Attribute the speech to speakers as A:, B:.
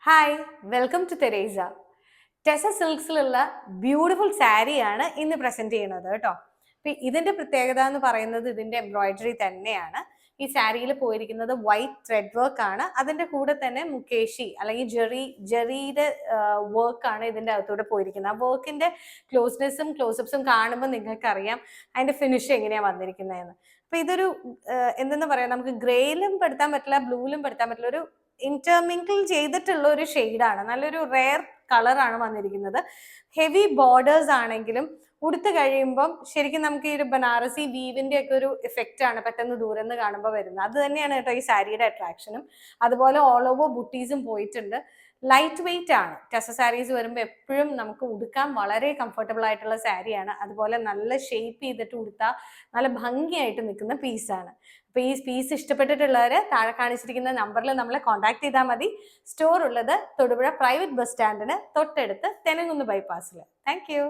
A: Hi, welcome to Teresa. ടെസ സിൽക്സിലുള്ള beautiful സാരിയാണ് ഇന്ന് പ്രസന്റ് ചെയ്യുന്നത് കേട്ടോ. അപ്പൊ ഇതിന്റെ പ്രത്യേകത എന്ന് പറയുന്നത് ഇതിന്റെ എംബ്രോയിഡറി തന്നെയാണ്. ഈ സാരിയിൽ പോയിരിക്കുന്നത് വൈറ്റ് ത്രെഡ് വർക്ക് ആണ്. അതിന്റെ കൂടെ തന്നെ മുക്കേഷി അല്ലെങ്കിൽ ജെറിയുടെ വർക്ക് ആണ് ഇതിന്റെ അകത്തൂടെ പോയിരിക്കുന്നത്. ആ വർക്കിന്റെ ക്ലോസ്നെസ്സും ക്ലോസപ്സും കാണുമ്പോൾ നിങ്ങൾക്ക് അറിയാം അതിന്റെ ഫിനിഷ് എങ്ങനെയാ വന്നിരിക്കുന്നതെന്ന്. അപ്പൊ ഇതൊരു എന്തെന്ന് പറയാം, നമുക്ക് ഗ്രേയിലും പെടുത്താൻ പറ്റില്ല, ബ്ലൂവിലും പെടുത്താൻ പറ്റില്ല, ഒരു ഇന്റർമിങ്കിൾ ചെയ്തിട്ടുള്ള ഒരു ഷെയ്ഡാണ്. നല്ലൊരു റെയർ കളറാണ് വന്നിരിക്കുന്നത്. ഹെവി ബോർഡേഴ്സ് ആണെങ്കിലും ഉടുത്ത് കഴിയുമ്പം ശരിക്കും നമുക്ക് ഈ ഒരു ബനാറസി വീവിന്റെ ഒക്കെ ഒരു ഇഫക്റ്റ് ആണ് പെട്ടെന്ന് ദൂരം നിന്ന് കാണുമ്പോൾ വരുന്നത്. അത് തന്നെയാണ് കേട്ടോ ഈ സാരിയുടെ അട്രാക്ഷനും. അതുപോലെ ഓൾ ഓവർ ബുട്ടീസും പോയിട്ടുണ്ട്. ലൈറ്റ് വെയിറ്റ് ആണ്. ടെസ സാരീസ് വരുമ്പോൾ എപ്പോഴും നമുക്ക് ഉടുക്കാൻ വളരെ കംഫർട്ടബിൾ ആയിട്ടുള്ള സാരിയാണ്. അതുപോലെ നല്ല ഷേപ്പ് ചെയ്തിട്ട് ഉടുത്താൽ നല്ല ഭംഗിയായിട്ട് നിൽക്കുന്ന പീസാണ്. അപ്പൊ ഈ പീസ് ഇഷ്ടപ്പെട്ടിട്ടുള്ളവര് താഴെ കാണിച്ചിരിക്കുന്ന നമ്പറിൽ നമ്മളെ കോൺടാക്ട് ചെയ്താൽ മതി. സ്റ്റോർ ഉള്ളത് തൊടുപുഴ പ്രൈവറ്റ് ബസ് സ്റ്റാൻഡിന് തൊട്ടടുത്ത് തെനങ്കുന്ന് ബൈപ്പാസിൽ. Thank you.